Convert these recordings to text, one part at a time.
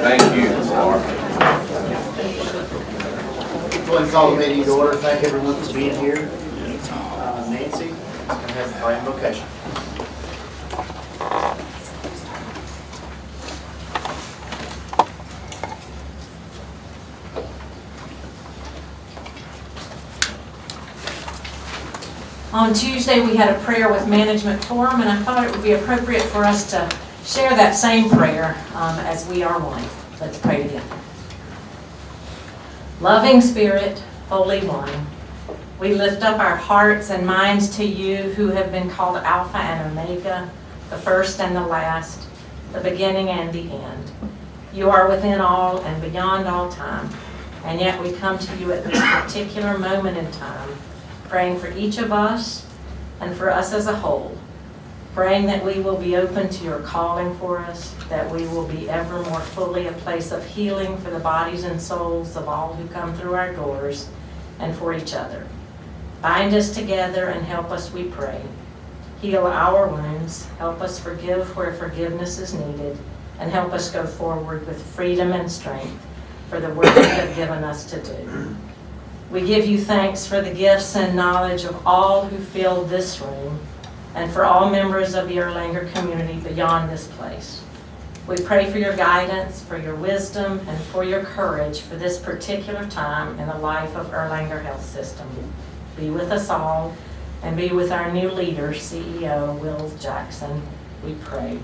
Thank you. Go ahead and call the meeting to order. Thank everyone for being here. Nancy, going to have the prayer invocation. On Tuesday, we had a prayer with Management Forum, and I thought it would be appropriate for us to share that same prayer as we are one. Let's pray together. Loving Spirit, Holy One, we lift up our hearts and minds to you who have been called Alpha and Omega, the first and the last, the beginning and the end. You are within all and beyond all time, and yet we come to you at this particular moment in time, praying for each of us and for us as a whole, praying that we will be open to your calling for us, that we will be ever more fully a place of healing for the bodies and souls of all who come through our doors, and for each other. Bind us together and help us, we pray. Heal our wounds, help us forgive where forgiveness is needed, and help us go forward with freedom and strength for the work you have given us to do. We give you thanks for the gifts and knowledge of all who filled this room, and for all members of the Erlanger community beyond this place. We pray for your guidance, for your wisdom, and for your courage for this particular time in the life of Erlanger Health System. Be with us all, and be with our new leader, CEO Will Jackson, we pray.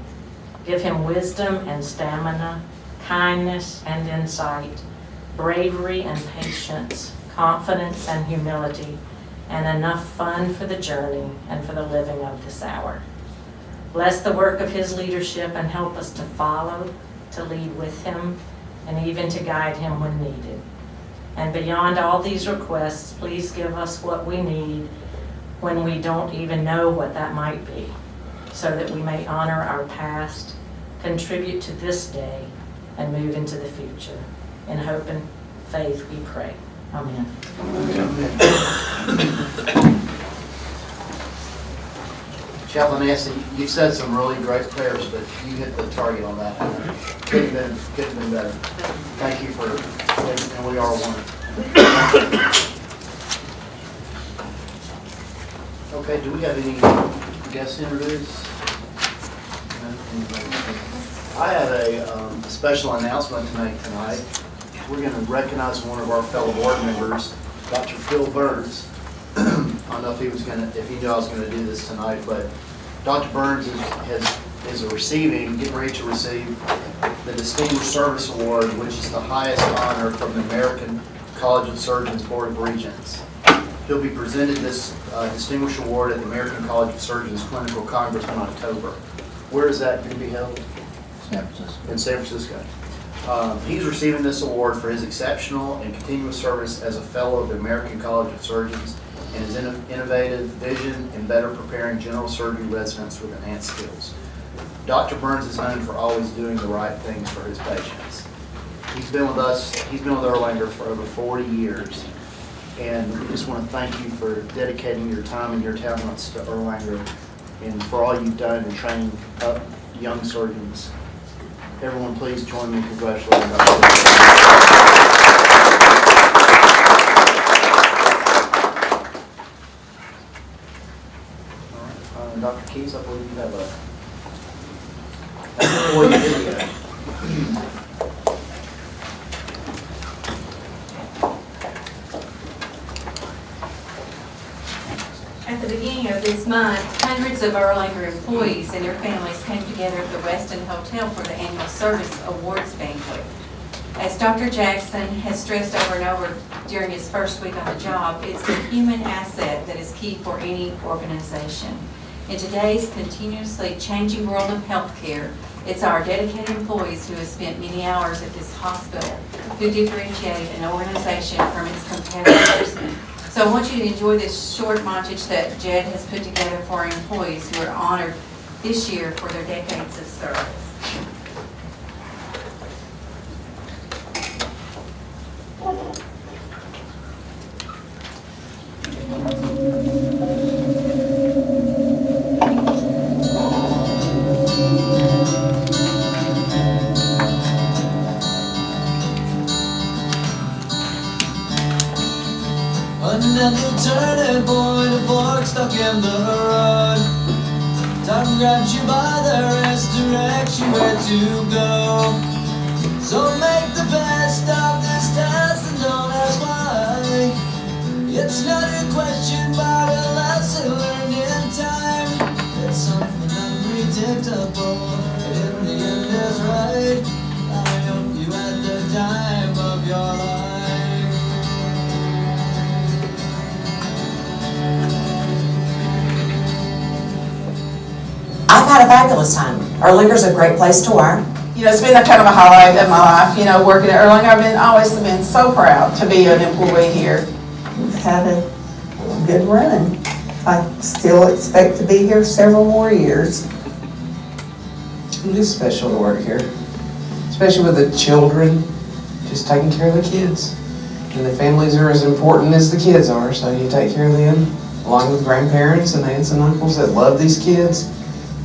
Give him wisdom and stamina, kindness and insight, bravery and patience, confidence and humility, and enough fun for the journey and for the living of this hour. Bless the work of his leadership and help us to follow, to lead with him, and even to guide him when needed. And beyond all these requests, please give us what we need when we don't even know what that might be, so that we may honor our past, contribute to this day, and move into the future. In hope and faith we pray. Amen. Chaplain Nancy, you said some really great prayers, but you hit the target on that one. Couldn't have been better. Thank you for everything. We are one. Okay, do we have any guests introduced? I have a special announcement to make tonight. We're going to recognize one of our fellow board members, Dr. Phil Burns. I don't know if he knew I was going to do this tonight, but Dr. Burns is getting ready to receive the Distinguished Service Award, which is the highest honor from the American College of Surgeons Board of Regents. He'll be presented this Distinguished Award at the American College of Surgeons Clinical Congress in October. Where is that going to be held? San Francisco. In San Francisco. He's receiving this award for his exceptional and continuous service as a fellow of the American College of Surgeons and his innovative vision in better preparing general surgery residents with enhanced skills. Dr. Burns is known for always doing the right things for his patients. He's been with Erlanger for over 40 years, and we just want to thank you for dedicating your time and your talents to Erlanger and for all you've done in training up young surgeons. Everyone, please join me in congratulating Dr. Burns. Dr. Keys, I believe you have a video. At the beginning of this month, hundreds of Erlanger employees and their families came together at the Westin Hotel for the annual Service Awards Banquet. As Dr. Jackson has stressed over and over during his first week on the job, it's the human asset that is key for any organization. In today's continuously changing world of healthcare, it's our dedicated employees who have spent many hours at this hospital who differentiate an organization from its competitors. So I want you to enjoy this short montage that Jed has put together for our employees who are honored this year for their decades of service. in the road. Time grabs you by the wrist, directs you where to go. So make the best of this test and don't ask why. It's not a question but a lesson learned in time. It's something unpredictable, but in the end is right. I hope you had the time of your life. I've had a fabulous time. Erlanger's a great place to work. You know, it's been a kind of a highlight of my life, you know, working at Erlanger. I've always been so proud to be an employee here. We've had a good run. I still expect to be here several more years. It is special to work here, especially with the children, just taking care of the kids. And the families are as important as the kids are, so you take care of them, along with grandparents and aunts and uncles that love these kids.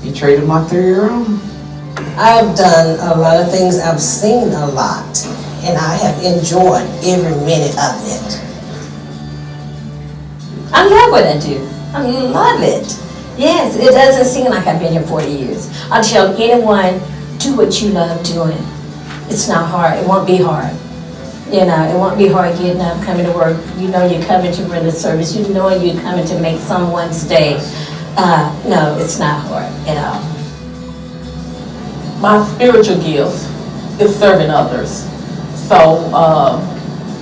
You treat them like they're your own. I've done a lot of things, I've seen a lot, and I have enjoyed every minute of it. I love what I do. I love it. Yes, it doesn't seem like I've been here 40 years. I'll tell anyone, do what you love doing. It's not hard. It won't be hard. You know, it won't be hard getting up, coming to work. You know you're coming to render service. You know you're coming to make someone's day. No, it's not hard at all. My spiritual gift is serving others. So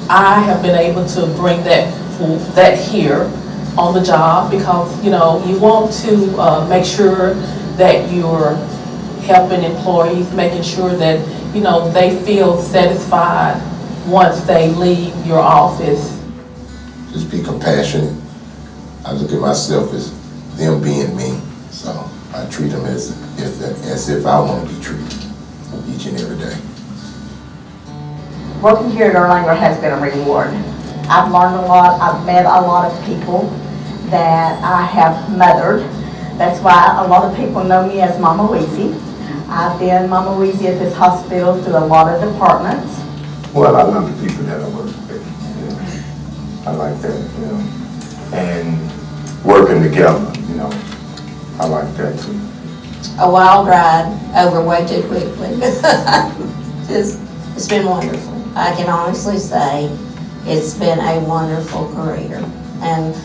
I have been able to bring that here on the job because, you know, you want to make sure that you're helping employees, making sure that, you know, they feel satisfied once they leave your office. Just be compassionate. I look at myself as them being me, so I treat them as if I want to be treated each and every day. Working here at Erlanger has been a reward. I've learned a lot. I've met a lot of people that I have mothered. That's why a lot of people know me as Mama Weezy. I've been Mama Weezy at this hospital through a lot of departments. Well, I love the people that I work with. You know. I like that, you know. And working together, you know. I like that too. A wild ride over way too quickly. It's been wonderful. I can honestly say it's been a wonderful career. And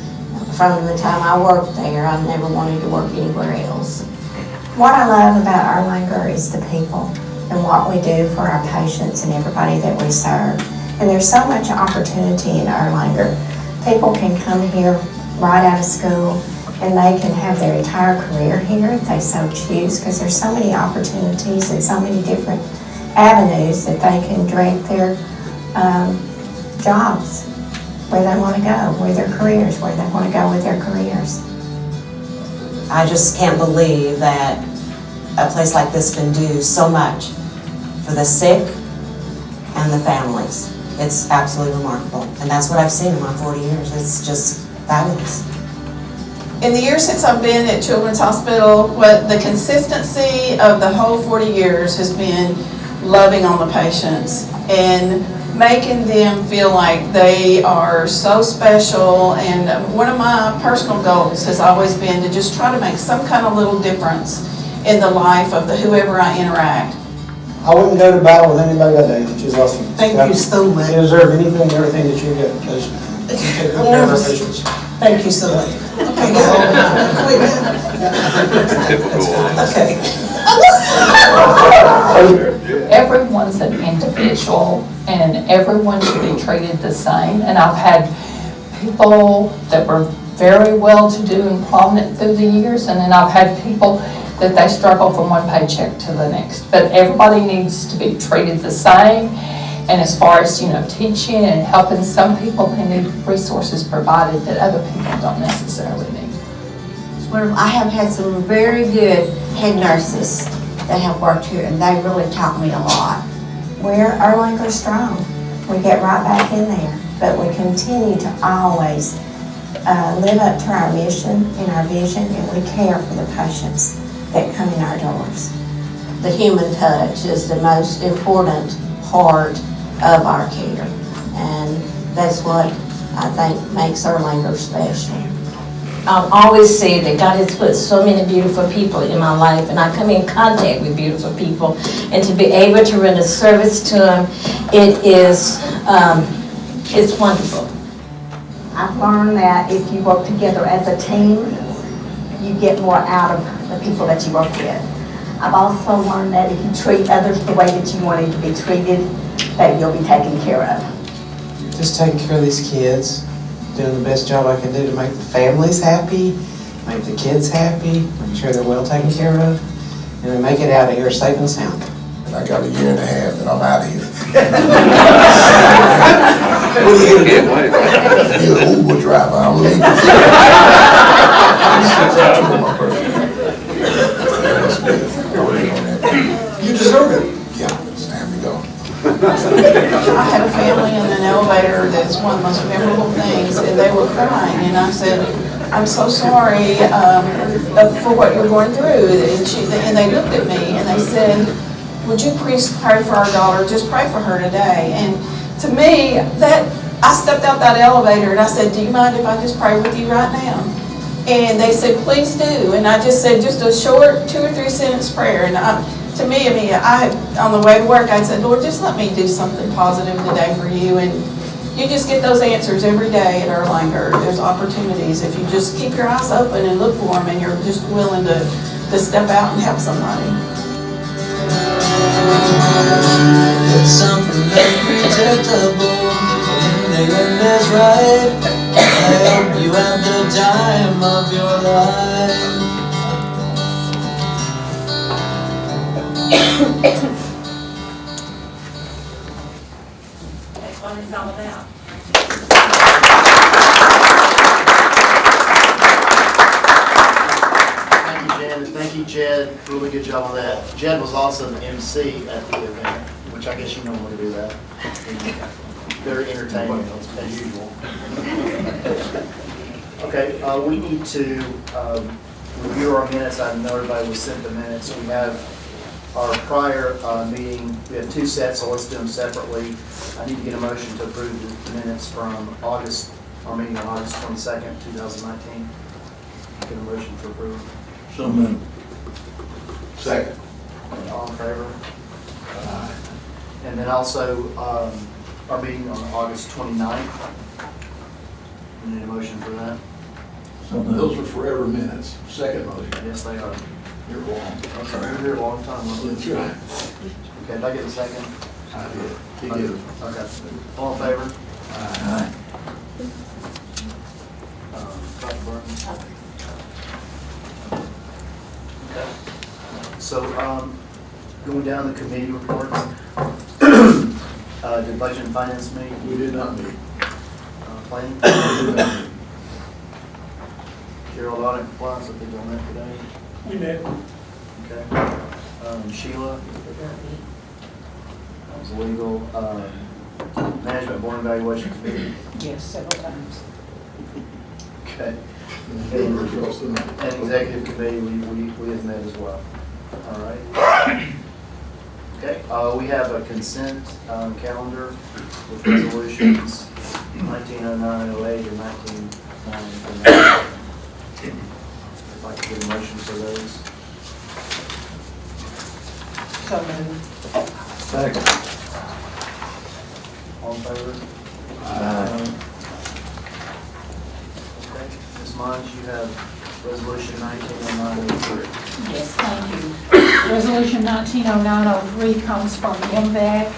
from the time I worked there, I never wanted to work anywhere else. What I love about Erlanger is the people and what we do for our patients and everybody that we serve. And there's so much opportunity in Erlanger. People can come here right out of school and they can have their entire career here if they so choose, because there's so many opportunities and so many different avenues that they can direct their jobs where they want to go, where they want to go with their careers. I just can't believe that a place like this can do so much for the sick and the families. It's absolutely remarkable. And that's what I've seen in my 40 years. It's just fabulous. In the years since I've been at Children's Hospital, what the consistency of the whole 40 years has been loving on the patients and making them feel like they are so special. And one of my personal goals has always been to just try to make some kind of little difference in the life of whoever I interact. I wouldn't go to battle with anybody that day. She's awesome. Thank you so much. You deserve anything and everything that you get. You take good care of our patients. Thank you so much. Okay, Okay. Everyone's an individual and everyone should be treated the same. And I've had people that were very well-to-do and prominent through the years, and then I've had people that they struggle from one paycheck to the next. But everybody needs to be treated the same. And as far as, you know, teaching and helping, some people can need resources provided that other people don't necessarily need. I have had some very good head nurses that have worked here, and they really taught me a lot. We're Erlanger strong. We get right back in there, but we continue to always live up to our mission and our vision, and we care for the patients that come in our doors. The human touch is the most important part of our care, and that's what I think makes Erlanger special. always say that God has put so many beautiful people in my life, and I come in contact with beautiful people, and to be able to render service to them, it is, it's wonderful. I've learned that if you work together as a team, you get more out of the people that you work with. I've also learned that if you treat others the way that you wanted to be treated, that you'll be taken care of. Just taking care of these kids, doing the best job I can do to make the families happy, make the kids happy, make sure they're well taken care of, and to make it out of here safe and sound. And I got a year and a half and I'm out of here. You're an Uber driver, I'm leaving. You deserve it. Yeah, it's time to go. I had a family in an elevator that's one of the most memorable things, and they were crying, and I said, I'm so sorry for what you're going through. And they looked at me and they said, would you please pray for our daughter? Just pray for her today. And to me, I stepped out that elevator and I said, do you mind if I just pray with you right now? And they said, please do. And I just said just a short 2 or 3 sentence prayer. And to me, on the way to work, I said, Lord, just let me do something positive today for you. And you just get those answers every day at Erlanger. There's opportunities if you just keep your eyes open and look for them, and you're just willing to step out and help somebody. It's something unpredictable, and the end is right. I hope you have the time of your life. That's what it's all about. Thank you, Jen, and thank you, Jed. Really good job on that. Jed was also the MC at the event, which I guess you normally do that. Very entertaining, as usual. Okay, we need to review our minutes. I know everybody was sent the minutes. We have our prior meeting. We have 2 sets, so let's do them separately. I need to get a motion to approve the minutes from August, our meeting on August 22nd, 2019. Get a motion to approve. So moved. Second. All in favor? And then also, our meeting on August 29th. We need a motion for that. Those are forever minutes. Second motion. Yes, they are. You're wrong. Okay, we've been here a long time. That's right. Okay, did I get a second? I did. He did. Okay. All in favor? Aye. Dr. Burton? Okay. So, going down the committee reports, did Budget and Finance meet? We did not meet. Planning? Gerald Audit Compliance, I think on that today. We met. Okay. Sheila? That was legal. Management Board Evaluation Committee? Yes, several times. Okay. And results tonight. And Executive Committee, we have met as well. All right. Okay, we have a consent calendar with resolutions 190908 and 1909. If I could get a motion for those. So moved. Second. All in favor? Aye. Okay, Ms. Mons, you have resolution 190903. Yes, thank you. Resolution 190903 comes from MVAC,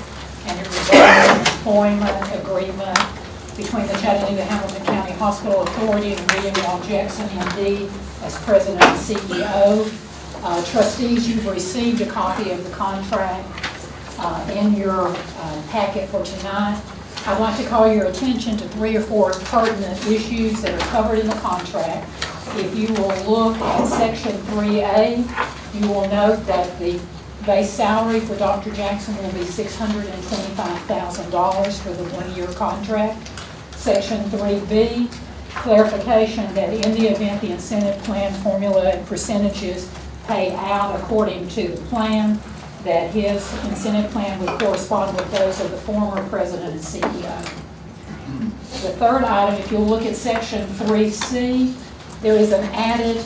and it regards an employment agreement between the Chattanooga-Hamilton County Hospital Authority and William L. Jackson, MD, as president and CEO. Trustees, you've received a copy of the contract in your packet for tonight. I'd like to call your attention to 3 or 4 pertinent issues that are covered in the contract. If you will look at section 3A, you will note that the base salary for Dr. Jackson will be $625,000 for the 1-year contract. Section 3B, clarification that in the event the incentive plan formula and percentages pay out according to the plan, that his incentive plan would correspond with those of the former president and CEO. The third item, if you'll look at section 3C, There is an added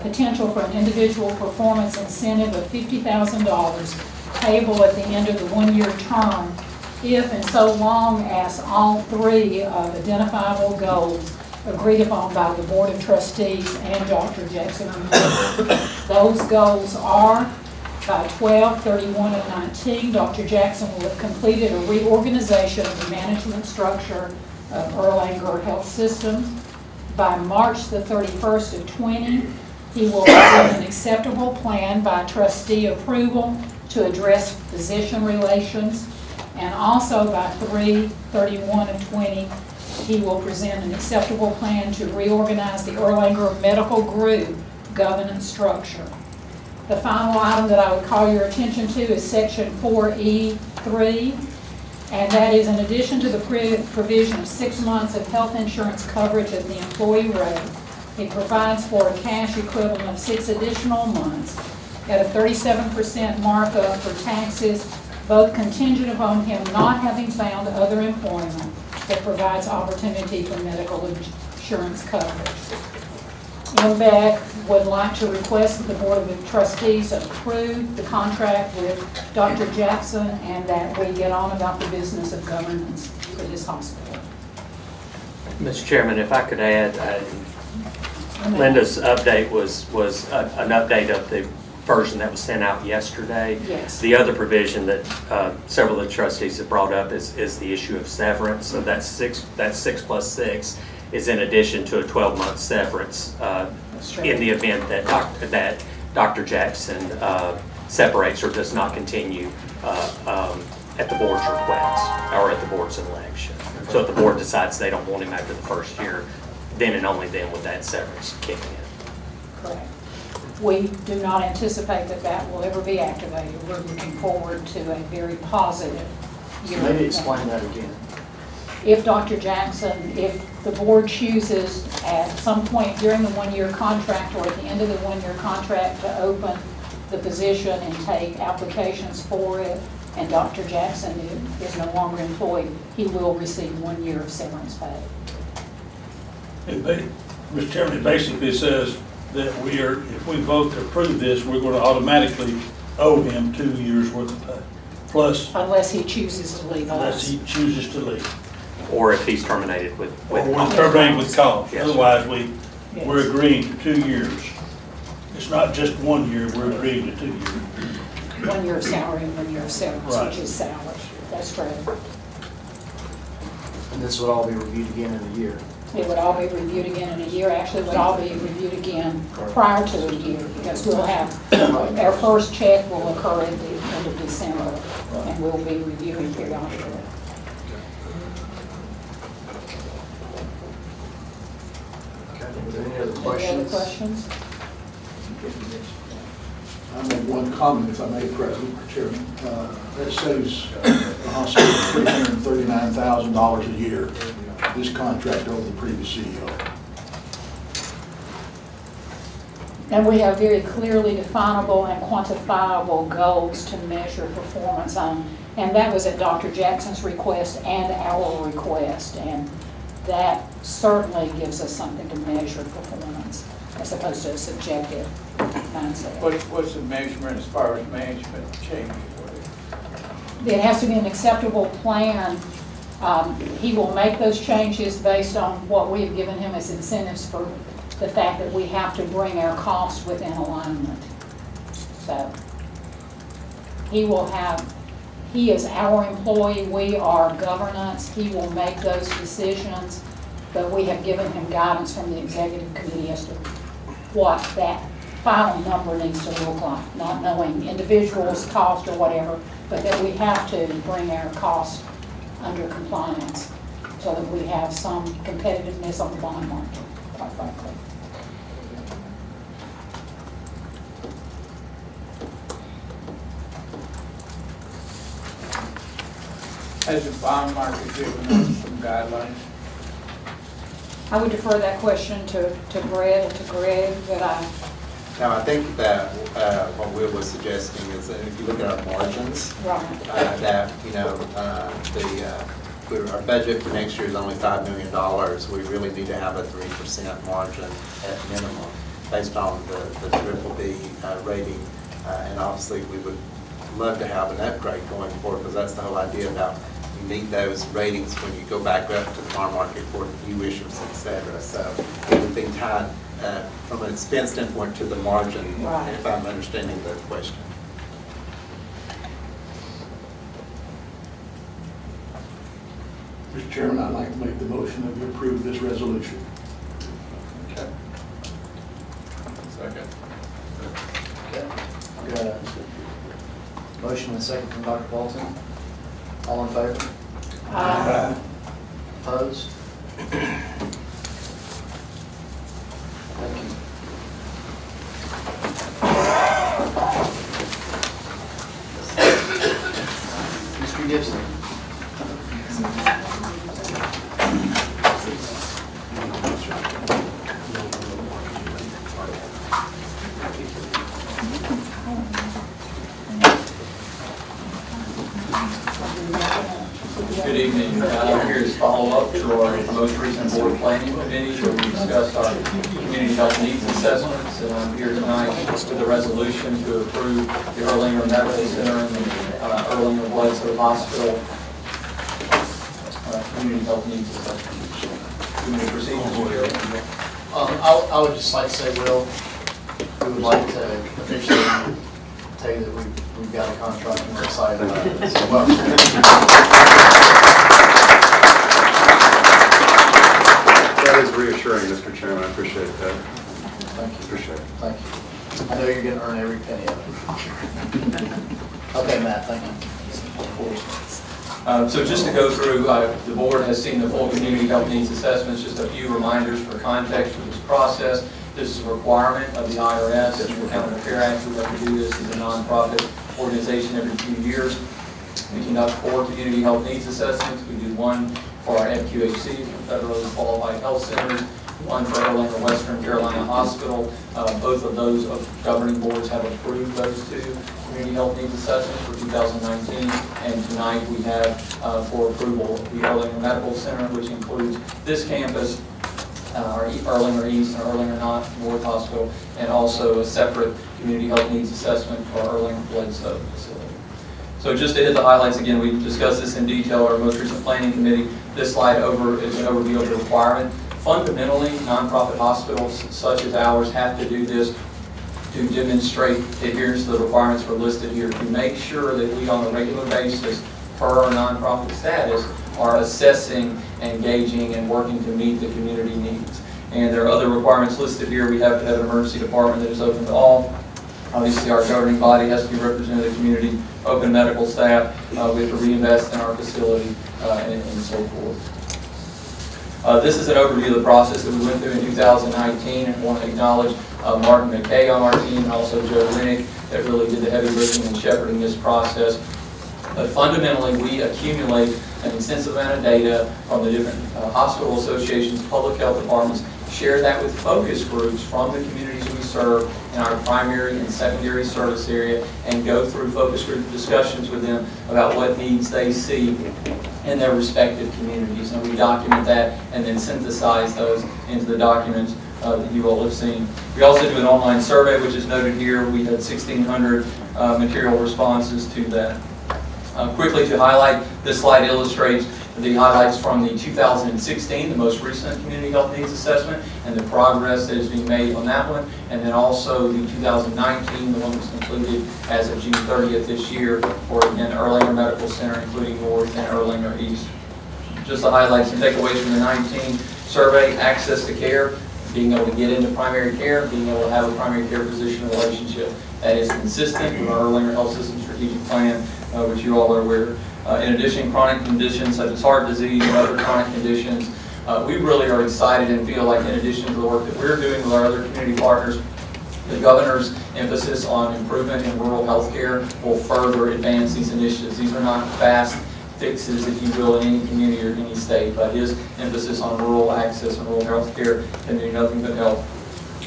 potential for an individual performance incentive of $50,000 payable at the end of the one-year term if and so long as all three of identifiable goals agreed upon by the Board of Trustees and Dr. Jackson. Those goals are by 12/31/19, Dr. Jackson will have completed a reorganization of the management structure of Erlanger Health System. By March the 31st of 20, he will present an acceptable plan by trustee approval to address physician relations. And also by 3/31/20, he will present an acceptable plan to reorganize the Erlanger Medical Group governance structure. The final item that I would call your attention to is section 4E3, and that is in addition to the provision of 6 months of health insurance coverage at the employee rate, it provides for a cash equivalent of 6 additional months at a 37% markup for taxes, both contingent upon him not having found other employment that provides opportunity for medical insurance coverage. MBAC would like to request that the Board of Trustees approve the contract with Dr. Jackson and that we get on about the business of governance for this hospital. Mr. Chairman, if I could add, Linda's update was an update of the version that was sent out yesterday. Yes. The other provision that several of the trustees have brought up is the issue of severance. So that's 6 plus 6 is in addition to a 12-month severance in the event that Dr. Jackson separates or does not continue at the board's request or at the board's election. So if the board decides they don't want him after the first year, then and only then would that severance kick in. Correct. We do not anticipate that that will ever be activated. We're looking forward to a very positive year. Maybe explain that again. If Dr. Jackson, if the board chooses at some point during the one-year contract or at the end of the one-year contract to open the position and take applications for it, and Dr. Jackson is no longer employed, he will receive 1 year of severance pay. Mr. Chairman, it basically says that if we vote to approve this, we're going to automatically owe him 2 years' worth of pay. Plus, Unless he chooses to leave unless us. he chooses to leave. Or if he's terminated with Or we're terminated with cause. Yes. Otherwise, Yes. we're agreeing to 2 years. It's not just 1 year, we're agreeing to 2 years. 1 year of salary and 1 year of severance, Right. which is salary. That's correct. And this would all be reviewed again in a year. It would all be reviewed again in a year. Actually, it would all be reviewed again prior to a year, because we'll have, our first check will occur at the end of December, and we'll be reviewing periodically. Okay, are there any other Any questions? other questions? I make one comment, if I may, President or Chairman. That saves the hospital $339,000 a year, this contract over the previous CEO. And we have very clearly definable and quantifiable goals to measure performance on. And that was at Dr. Jackson's request and our request. And that certainly gives us something to measure performance, as opposed to a subjective mindset. What's the measurement as far as management changes? It has to be an acceptable plan. He will make those changes based on what we have given him as incentives for the fact that we have to bring our costs within alignment. So he is our employee, we are governance, he will make those decisions, but we have given him guidance from the executive committee as to what that final number needs to look like, not knowing individuals' cost or whatever, but that we have to bring our costs under compliance so that we have some competitiveness on the bond market, quite frankly. Has the bond market given us some guidelines? I would defer that question to Brett and to Greg, but Now, I think that what Will was suggesting is that if you look at our margins, right. that, the our budget for next year is only $5 million. We really need to have a 3% margin at minimum based on the BBB rating. And obviously, we would love to have an upgrade going forward, because that's the whole idea about you need those ratings when you go back up to the farm market for new issues, et cetera. So it would be tied from an expense standpoint to the margin, if I'm understanding the question. Mr. Chairman, I'd like to make the motion that we approve this resolution. Okay. Second. Okay. Got a motion and a second from Dr. Bolton. All in favor? Aye. Opposed? Thank you. Mr. Gibson. Good evening. I'm here to follow up to our most recent board planning committee where we discussed our community health needs assessments. And I'm here tonight with a resolution to approve the Erlanger Medical Center and the Erlanger Bledsoe Hospital community health needs assessments. Do you want to proceed, Mr. Chairman? I would just like to say, Will, we would like to officially tell you that we've got a contract and we're excited about it. So, That is reassuring, Mr. Chairman. I appreciate that. Thank you. Appreciate it. Thank you. I know you're going to earn every penny of it. Okay, Matt, thank you. So just to go through, the board has seen the full community health needs assessments. Just a few reminders for context for this process. This is a requirement of the IRS and the Accountable Care Act. We have to do this as a nonprofit organization every few years. We conduct 4 community health needs assessments. We do one for our FQHCs, Federally Qualified Health Centers, one for Erlanger Western Carolina Hospital. Both of those governing boards have approved those 2 community health needs assessments for 2019. And tonight we have for approval the Erlanger Medical Center, which includes this campus, our Erlanger East and Erlanger North Hospital, and also a separate community health needs assessment for our Erlanger Bledsoe facility. So just to hit the highlights again, we discussed this in detail at our most recent planning committee. This slide is an overview of the requirement. Fundamentally, nonprofit hospitals such as ours have to do this to demonstrate adherence to the requirements we're listed here, to make sure that we on a regular basis, per our nonprofit status, are assessing, engaging, and working to meet the community needs. And there are other requirements listed here. We have to have an emergency department that is open to all. Obviously, our governing body has to be represented in the community, open medical staff. We have to reinvest in our facility, and so forth. This is an overview of the process that we went through in 2019, and I want to acknowledge Martin McKay on our team and also Joe Rennick that really did the heavy lifting and shepherding this process. But fundamentally, we accumulate an extensive amount of data from the different hospital associations, public health departments, share that with focus groups from the communities we serve in our primary and secondary service area, and go through focus group discussions with them about what needs they see in their respective communities. And we document that and then synthesize those into the documents that you all have seen. We also do an online survey, which is noted here. We had 1,600 material responses to that. Quickly to highlight, this slide illustrates the highlights from the 2016, the most recent community health needs assessment, and the progress that is being made on that one, and then also the 2019, the one that was concluded as of June 30th this year for, again, Erlanger Medical Center, including North and Erlanger East. Just the highlights and takeaways from the 19 survey: access to care, being able to get into primary care, being able to have a primary care physician relationship that is consistent with our Erlanger Health System strategic plan, which you all are aware. In addition, chronic conditions such as heart disease and other chronic conditions, we really are excited and feel like, in addition to the work that we're doing with our other community partners, the governor's emphasis on improvement in rural health care will further advance these initiatives. These are not fast fixes, if you will, in any community or any state, but his emphasis on rural access and rural health care can do nothing but help.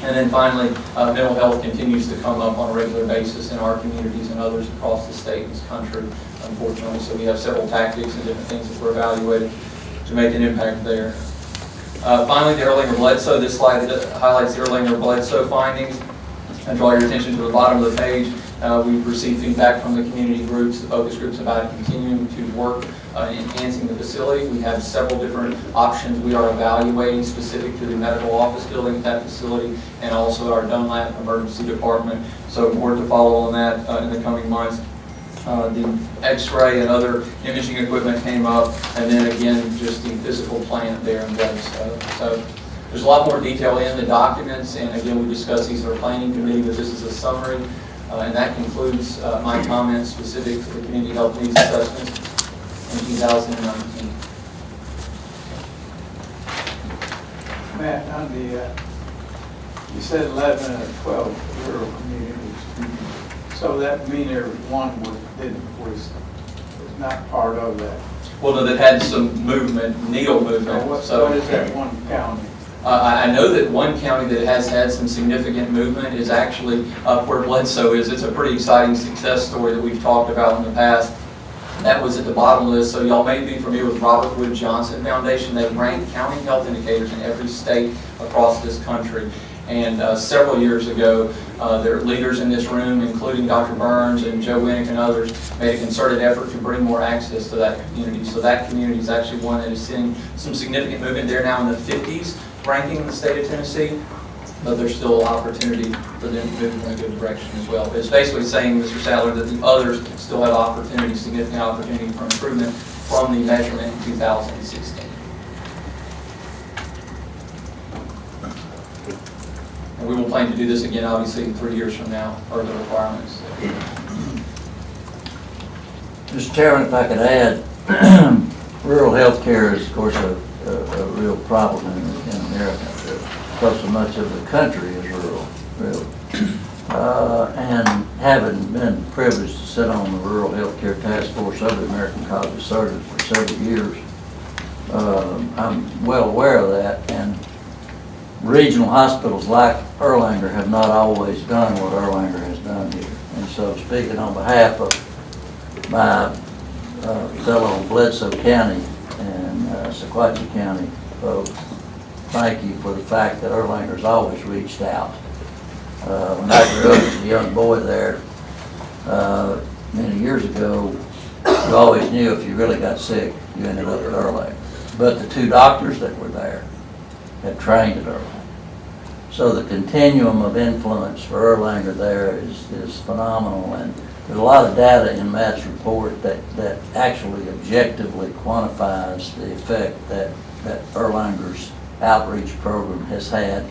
And then finally, mental health continues to come up on a regular basis in our communities and others across the state and this country, unfortunately. So we have several tactics and different things that we're evaluating to make an impact there. Finally, the Erlanger-Bledsoe. This slide highlights the Erlanger-Bledsoe findings. I draw your attention to the bottom of the page. We've received feedback from the community groups, the focus groups, about continuing to work enhancing the facility. We have several different options we are evaluating specific to the medical office building at that facility and also our Dunlap Emergency Department. So more to follow on that in the coming months. The X-ray and other imaging equipment came up, and then again, just the physical plant there in Bledsoe. So there's a lot more detail in the documents, and again, we discussed these at our planning committee, but this is a summary, and that concludes my comments specific to the community health needs assessments in 2019. Matt, on the, you said 11 or 12 rural communities. So that mean there was one was not part of that. Well, no, that had some movement, needle movement. What is that one county? I know that one county that has had some significant movement is actually up where Bledsoe is. It's a pretty exciting success story that we've talked about in the past. That was at the bottom of the list. So y'all may be familiar with Robert Wood Johnson Foundation. They rank county health indicators in every state across this country. And several years ago, their leaders in this room, including Dr. Burns and Joe Winnick and others, made a concerted effort to bring more access to that community. So that community is actually one that is seeing some significant movement. They're now in the 50s ranking in the state of Tennessee, but there's still opportunity for them to move in a good direction as well. But it's basically saying, Mr. Sadler, that the others still have opportunity, significant opportunity for improvement from the measurement in 2016. And we will plan to do this again, obviously, in 3 years from now, per the requirements. Mr. Chairman, if I could add, rural health care is, of course, a real problem in America, because so much of the country is rural, really. And having been privileged to sit on the Rural Health Care Task Force of the American College of Surgeons for several years, I'm well aware of that. And regional hospitals like Erlanger have not always done what Erlanger has done here. And so, speaking on behalf of my fellow Bledsoe County and Sequatchie County folks, thank you for the fact that Erlanger's always reached out. When I grew up as a young boy there many years ago, you always knew if you really got sick, you ended up at Erlanger. But the two doctors that were there had trained at Erlanger. So the continuum of influence for Erlanger there is phenomenal, and there's a lot of data in Matt's report that actually objectively quantifies the effect that Erlanger's outreach program has had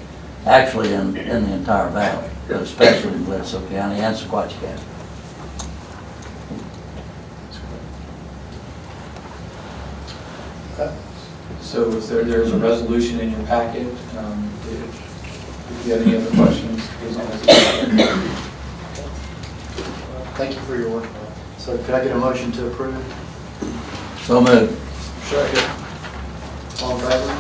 actually in the entire valley, but especially in Bledsoe County and Sequatchie County. So there's a resolution in your packet. If you have any other questions, please don't hesitate. Thank you for your work. So could I get a motion to approve? So moved. Second. All in favor?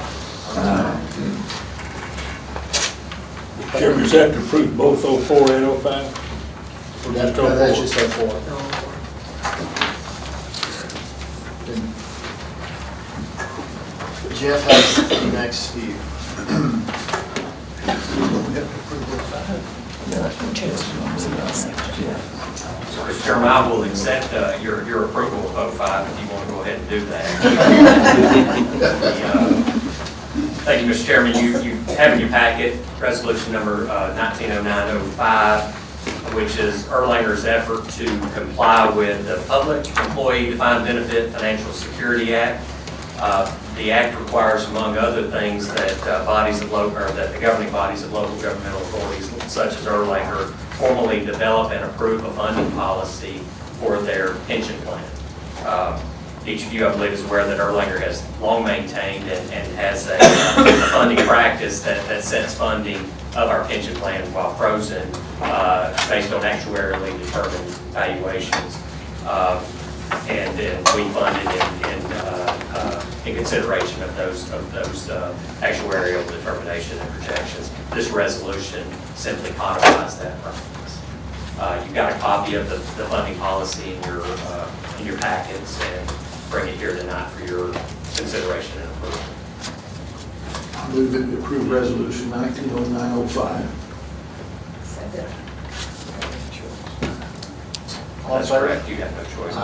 Chairman, does that have to approve both 04 and 05? Or just 04? That's just 04. Jeff has the next few. Mr. Chairman, I will accept your approval of 05 if you want to go ahead and do that. Thank you, Mr. Chairman. You have in your packet resolution number 190905, which is Erlanger's effort to comply with the Public Employee Defined Benefit Financial Security Act. The act requires, among other things, that that the governing bodies of local governmental authorities, such as Erlanger, formally develop and approve a funding policy for their pension plan. Each of you, I believe, is aware that Erlanger has long maintained and has a funding practice that sets funding of our pension plan while frozen based on actuarially determined valuations. And then we fund it in consideration of those actuarial determination and projections. This resolution simply codifies that process. You've got a copy of the funding policy in your packets, and bring it here tonight for your consideration and approval. I move that we approve resolution 190905. That's correct, you have no choice.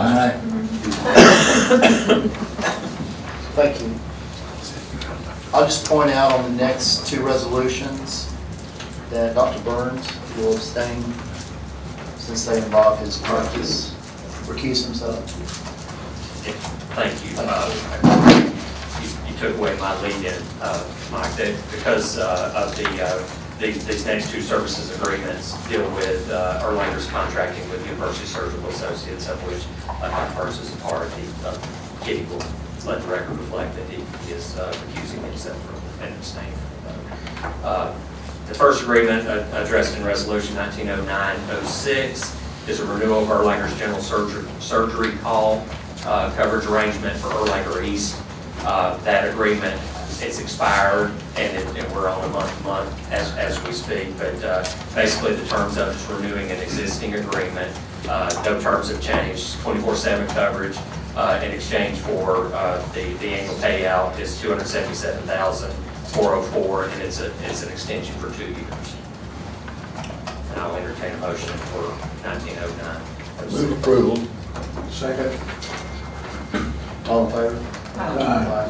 Thank you. I'll just point out on the next two resolutions that Dr. Burns will abstain since they involve his practice, recuse himself. Thank you. You took away my lead in, Mike, because of these next two services agreements deal with Erlanger's contracting with University Surgical Associates, of which Dr. Burns is a part. Kitty will let the record reflect that he is recusing himself from and abstaining from the vote. The first agreement addressed in Resolution 1909-06 is a renewal of Erlanger's general surgery call coverage arrangement for Erlanger East. That agreement, it's expired, and we're on a month-to-month as we speak, but basically the terms of it's renewing an existing agreement. No terms have changed, 24/7 coverage in exchange for the annual payout is $277,404, and it's an extension for 2 years. And I'll entertain a motion for 1909. Move approval. Second. All in favor? Aye.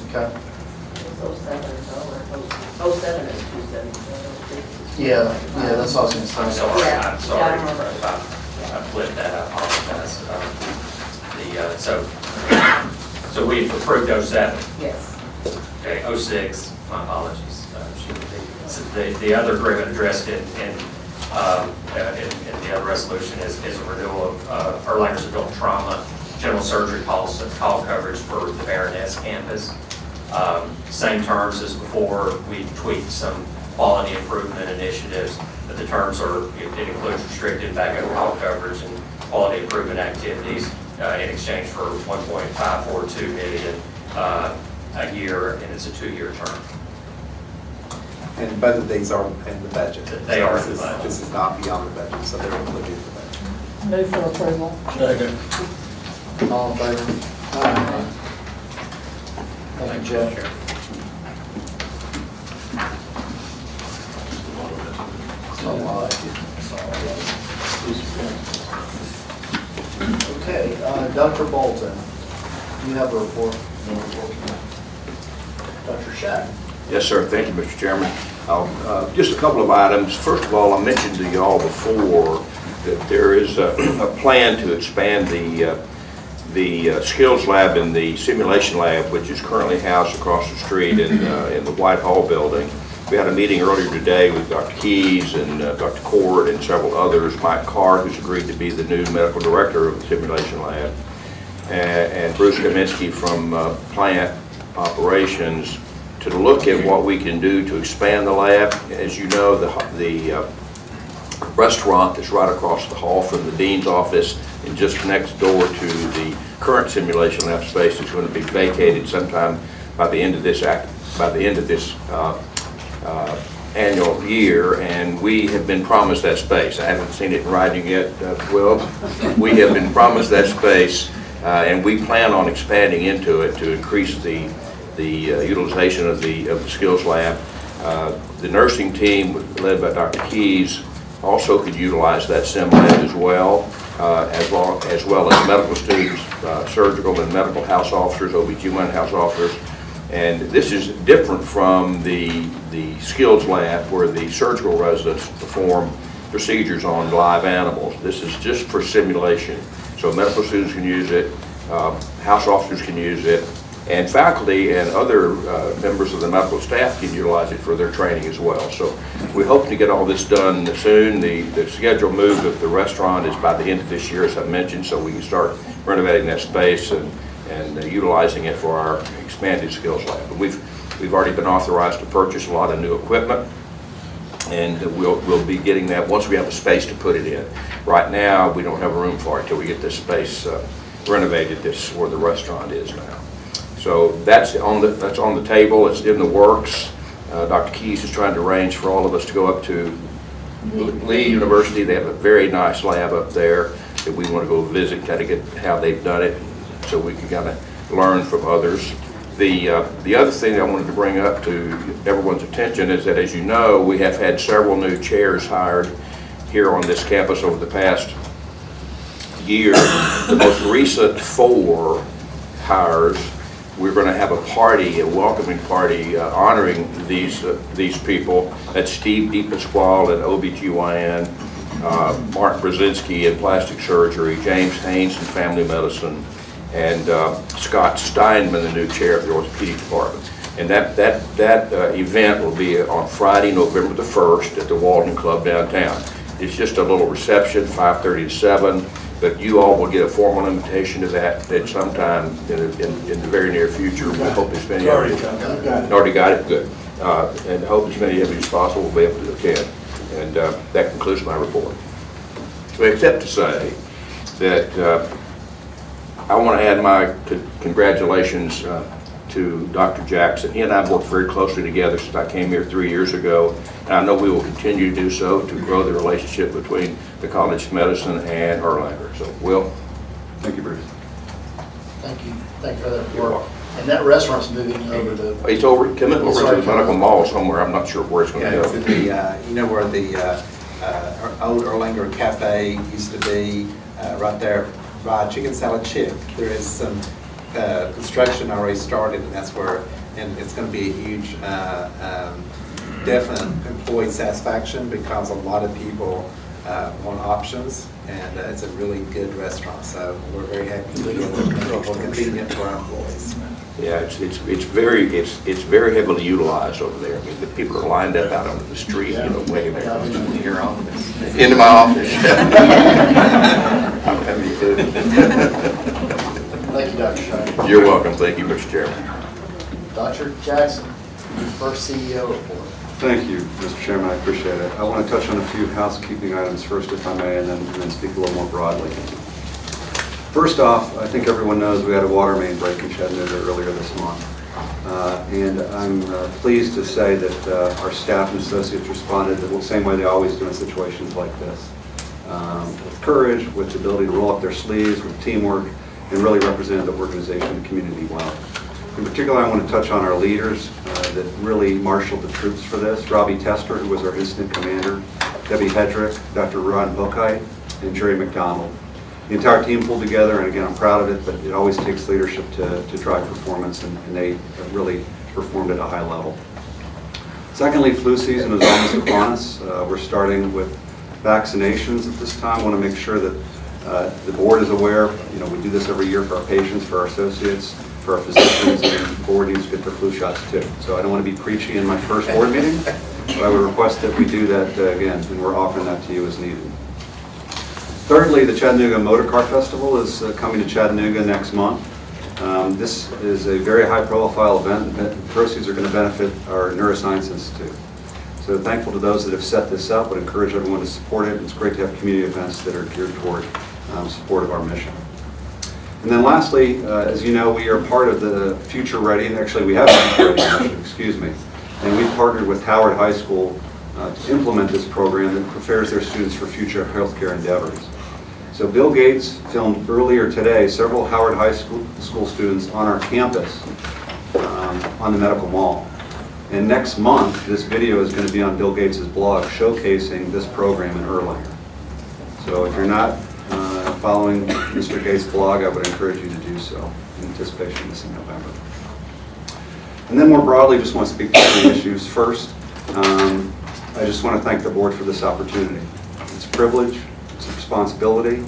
Okay. 07 and 277. Yeah, that's what I was going to say. I'm sorry, Yeah. I'm sorry, I flipped that, I apologize. So we've approved 07. Yes. Okay, 06, my apologies. So the other agreement addressed in the other resolution is a renewal of Erlanger's adult trauma general surgery call coverage for the Baroness campus. Same terms as before. We tweaked some quality improvement initiatives, but the terms it includes restricted backup call coverage and quality improvement activities in exchange for $1.542 million a year, and it's a 2-year term. And both of these are in the budget. They are in the This is- budget. This is not beyond the budget, so they're included in the budget. Move for approval. Second. All in favor? Aye. Thank you, Jeff. Okay, Dr. Bolton, you have a report. Dr. Shack. Yes, sir. Thank you, Mr. Chairman. Just a couple of items. First of all, I mentioned to you all before that there is a plan to expand the skills lab and the simulation lab, which is currently housed across the street in the Whitehall building. We had a meeting earlier today with Dr. Keys and Dr. Cord and several others. Mike Carr, who's agreed to be the new medical director of the simulation lab, and Bruce Kaminsky from plant operations, to look at what we can do to expand the lab. As you know, the restaurant that's right across the hall from the dean's office and just next door to the current simulation lab space is going to be vacated sometime by the end of this annual year, and we have been promised that space. I haven't seen it in writing yet, Will. We have been promised that space, and we plan on expanding into it to increase the utilization of the skills lab. The nursing team, led by Dr. Keys, also could utilize that sim lab as well as medical students, surgical and medical house officers, OB/GYN house officers. And this is different from the skills lab where the surgical residents perform procedures on live animals. This is just for simulation. So medical students can use it, house officers can use it, and faculty and other members of the medical staff can utilize it for their training as well. So we hope to get all this done soon. The scheduled move of the restaurant is by the end of this year, as I mentioned, so we can start renovating that space and utilizing it for our expanded skills lab. But we've already been authorized to purchase a lot of new equipment, and we'll be getting that once we have a space to put it in. Right now, we don't have room for it until we get this space renovated this, where the restaurant is now. So that's on the table, it's in the works. Dr. Keyes is trying to arrange for all of us to go up to Lee University. They have a very nice lab up there that we want to go visit, kind of get how they've done it, so we can kind of learn from others. The other thing I wanted to bring up to everyone's attention is that, as you know, we have had several new chairs hired here on this campus over the past year. The most recent 4 hires, we're going to have a party, a welcoming party, honoring these people. That's Steve DePasquale in OBGYN, Mark Brzezinski in plastic surgery, James Haynes in family medicine, and Scott Steinman, the new chair of the orthopedic department. And that event will be on Friday, November the 1st at the Walden Club downtown. It's just a little reception, 5:30 to 7. But you all will get a formal invitation to that at some time in the very near future. We hope as many of you already got it. Good. And hope as many of you as possible will be able to attend. And that concludes my report. So except to say that I want to add my congratulations to Dr. Jackson. He and I have worked very closely together since I came here 3 years ago. And I know we will continue to do so to grow the relationship between the College of Medicine and Erlanger. So, Will? Thank you, Bruce. Thank you for that work. And that restaurant's moving over to... It's coming over to the medical mall somewhere. I'm not sure where it's going to go. It's in you know where the old Erlanger Cafe used to be, right there by Chicken Salad Chick. There is some construction already started, and that's where, and it's going to be a huge, definite employee satisfaction, because a lot of people want options, and it's a really good restaurant. So we're very happy to do it. It's convenient for our employees. Yeah, it's very heavily utilized over there. I mean, the people are lined up out on the street, waiting there. Into your office. Into my office. I don't have any food. Thank you, Dr. Shine. You're welcome. Thank you, Mr. Chairman. Dr. Jackson, your first CEO report. Thank you, Mr. Chairman. I appreciate it. I want to touch on a few housekeeping items first, if I may, and then speak a little more broadly. First off, I think everyone knows we had a water main break in Chattanooga earlier this month. And I'm pleased to say that our staff and associates responded the same way they always do in situations like this. With courage, with the ability to roll up their sleeves, with teamwork, and really represented the organization and community well. In particular, I want to touch on our leaders that really marshaled the troops for this. Robbie Tester, who was our incident commander, Debbie Hedrick, Dr. Ron Bookite, and Jerry McDonald. The entire team pulled together, and again, I'm proud of it, but it always takes leadership to drive performance, and they really performed at a high level. Secondly, flu season is almost upon us. We're starting with vaccinations at this time. I want to make sure that the board is aware. We do this every year for our patients, for our associates, for our physicians, and the board needs to get their flu shots too. So I don't want to be preachy in my first board meeting, but I would request that we do that again, and we're offering that to you as needed. Thirdly, the Chattanooga Motor Car Festival is coming to Chattanooga next month. This is a very high-profile event. The proceeds are going to benefit our Neuroscience Institute. So thankful to those that have set this up. Would encourage everyone to support it. It's great to have community events that are geared toward support of our mission. And then lastly, as you know, we are part of the Future Ready. Actually, we have a Future Ready mission, excuse me. And we've partnered with Howard High School to implement this program that prepares their students for future healthcare endeavors. So Bill Gates filmed earlier today several Howard High School students on our campus on the Medical Mall. And next month, this video is going to be on Bill Gates' blog showcasing this program in Erlanger. So if you're not following Mr. Gates' blog, I would encourage you to do so in anticipation of this in November. And then more broadly, just want to speak to three issues. First, I just want to thank the board for this opportunity. It's a privilege. It's a responsibility.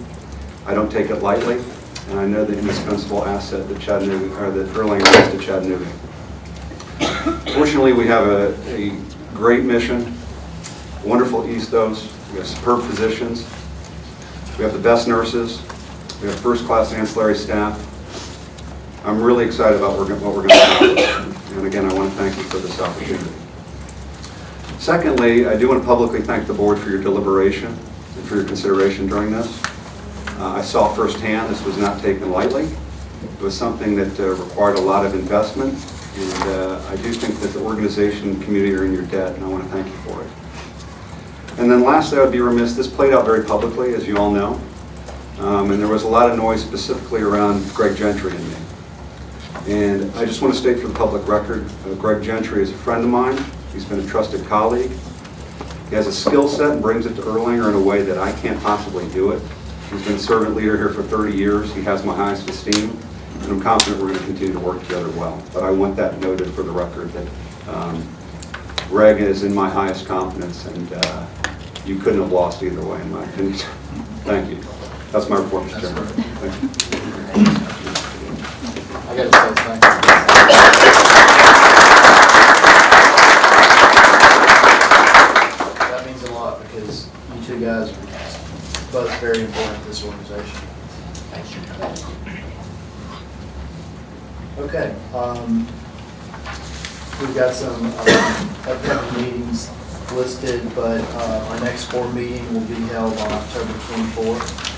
I don't take it lightly, and I know the indispensable asset that Erlanger is to Chattanooga. Fortunately, we have a great mission, wonderful ethos, we have superb physicians, we have the best nurses, we have first-class ancillary staff. I'm really excited about what we're going to accomplish, and again, I want to thank you for this opportunity. Secondly, I do want to publicly thank the board for your deliberation and for your consideration during this. I saw firsthand this was not taken lightly. It was something that required a lot of investment, and I do think that the organization and community are in your debt, and I want to thank you for it. And then lastly, I would be remiss, this played out very publicly, as you all know, and there was a lot of noise specifically around Greg Gentry and me. And I just want to state for the public record, Greg Gentry is a friend of mine. He's been a trusted colleague. He has a skill set and brings it to Erlanger in a way that I can't possibly do it. He's been a servant leader here for 30 years. He has my highest esteem, and I'm confident we're going to continue to work together well. But I want that noted for the record that Greg is in my highest confidence, and you couldn't have lost either way, in my opinion. Thank you. That's my report, Mr. Chairman. Thank you. I got to say thank you. That means a lot because you two guys are both very important to this organization. Thank you. Okay. We've got some upcoming meetings listed, but our next board meeting will be held on October 24th.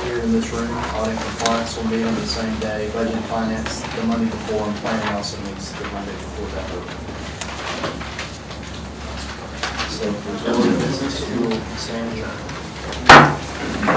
Here in this room. Audit and compliance will meet on the same day. Budget and finance the Monday before, and planning also meets the Monday before that. So if there's no other business, we will stand adjourned.